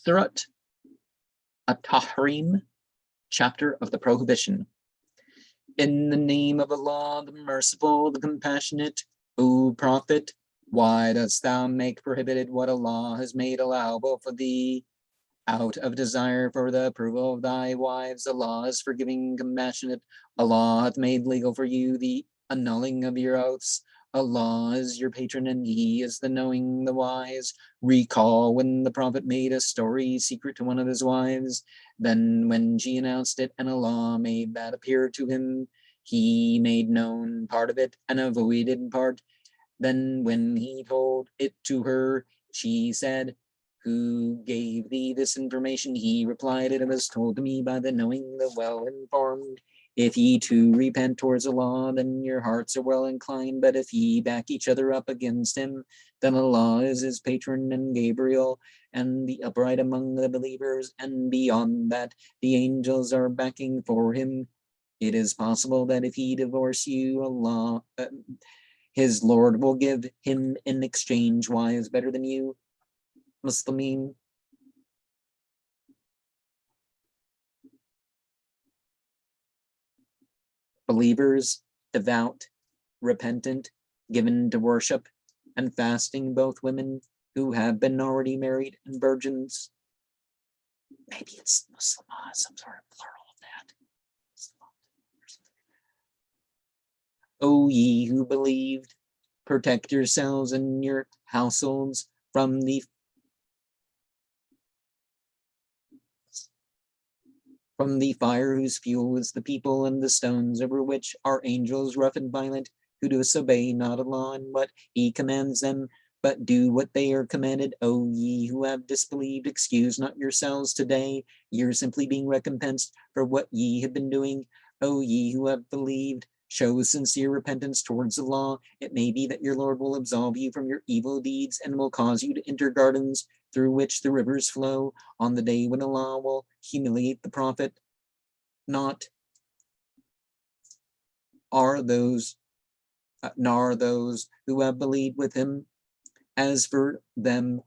Surat At-Tahrim, chapter of the Prohibition. In the name of Allah, the Merciful, the Compassionate, O Prophet, why dost thou make prohibited what Allah has made allowable for thee? Out of desire for the approval of thy wives, Allah is forgiving, compassionate. Allah hath made legal for you the annulling of your oaths. Allah is your patron, and He is the knowing, the wise. Recall when the Prophet made a story secret to one of his wives. Then when she announced it, and Allah made that appear to him, He made known part of it and avoided part. Then when He told it to her, she said, who gave thee this information? He replied, it was told to me by the knowing, the well-informed. If ye too repent towards Allah, then your hearts are well inclined. But if ye back each other up against Him, then Allah is His patron, and Gabriel, and the upright among the believers. And beyond that, the angels are backing for Him. It is possible that if He divorce you, Allah, His Lord will give Him in exchange wives better than you. Muslimin. Believers, devout, repentant, given to worship, and fasting, both women who have been already married and virgins. Maybe it's Muslim, some sort of plural of that. O ye who believed, protect yourselves and your households from the fire whose fuel is the people, and the stones over which are angels rough and violent, who disobey not Allah and what He commands them, but do what they are commanded. O ye who have disbelieved, excuse not yourselves today. Ye are simply being recompensed for what ye have been doing. O ye who have believed, show sincere repentance towards Allah. It may be that your Lord will absolve you from your evil deeds and will cause you to enter gardens through which the rivers flow on the day when Allah will humiliate the Prophet. Not are those, nor those who have believed with him. As for them,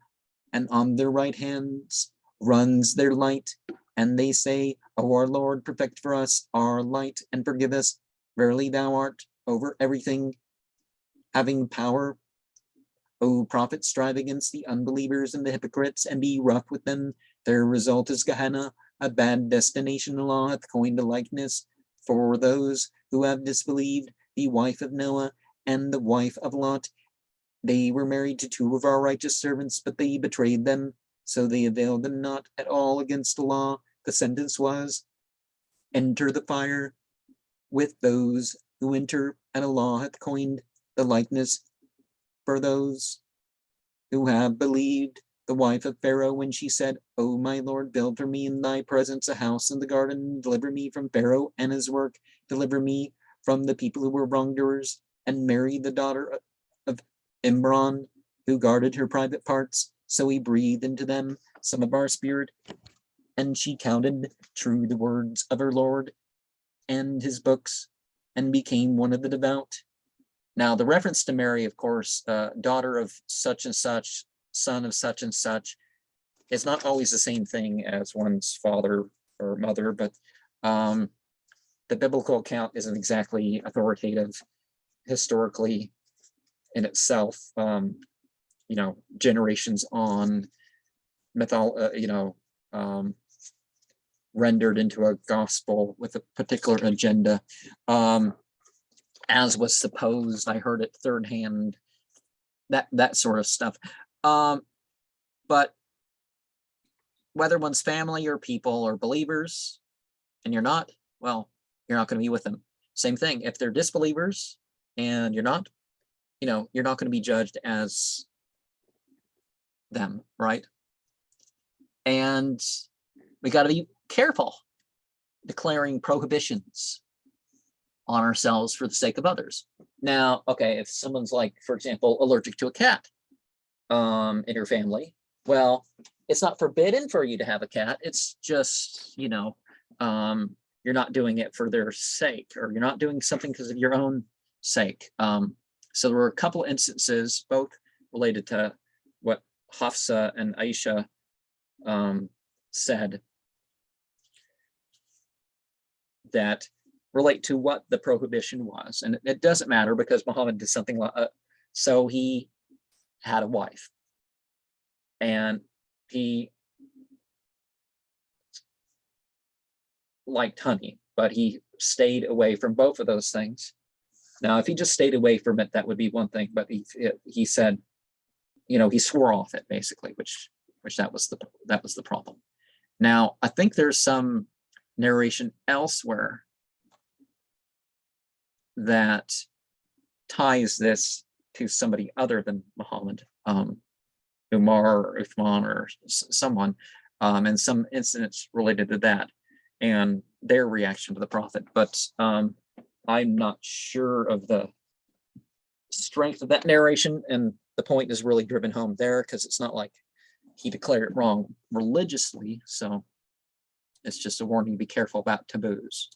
and on their right hands runs their light, and they say, O our Lord, perfect for us our light and forgive us. Verily thou art over everything, having power. O Prophet, strive against the unbelievers and the hypocrites, and be rough with them. Their result is Gehenna, a bad destination. Allah hath coined a likeness for those who have disbelieved, the wife of Noah and the wife of Lot. They were married to two of our righteous servants, but they betrayed them, so they availed them not at all against Allah. The sentence was, enter the fire with those who enter, and Allah hath coined the likeness for those who have believed. The wife of Pharaoh, when she said, O my Lord, build for me in thy presence a house in the garden, deliver me from Pharaoh and his work, deliver me from the people who were wrongdoers, and marry the daughter of Imran, who guarded her private parts. So we breathed into them some of our spirit, and she counted true the words of her Lord and his books, and became one of the devout. Now, the reference to Mary, of course, daughter of such and such, son of such and such, is not always the same thing as one's father or mother, but the biblical account isn't exactly authoritative historically in itself. Generations on, rendered into a gospel with a particular agenda, as was supposed. I heard it third hand, that sort of stuff. But whether one's family or people or believers, and you're not, well, you're not going to be with them. Same thing. If they're disbelievers and you're not, you're not going to be judged as them, right? And we got to be careful declaring prohibitions on ourselves for the sake of others. Now, okay, if someone's like, for example, allergic to a cat in your family, well, it's not forbidden for you to have a cat. It's just, you're not doing it for their sake, or you're not doing something because of your own sake. So there were a couple instances, both related to what Hafsa and Aisha said that relate to what the prohibition was. And it doesn't matter because Muhammad did something like, so he had a wife and he liked honey, but he stayed away from both of those things. Now, if he just stayed away from it, that would be one thing, but he said, you know, he swore off it basically, which that was the problem. Now, I think there's some narration elsewhere that ties this to somebody other than Muhammad, Umar or Uthman or someone, and some incidents related to that and their reaction to the Prophet. But I'm not sure of the strength of that narration, and the point is really driven home there because it's not like he declared it wrong religiously. So it's just a warning to be careful about taboos.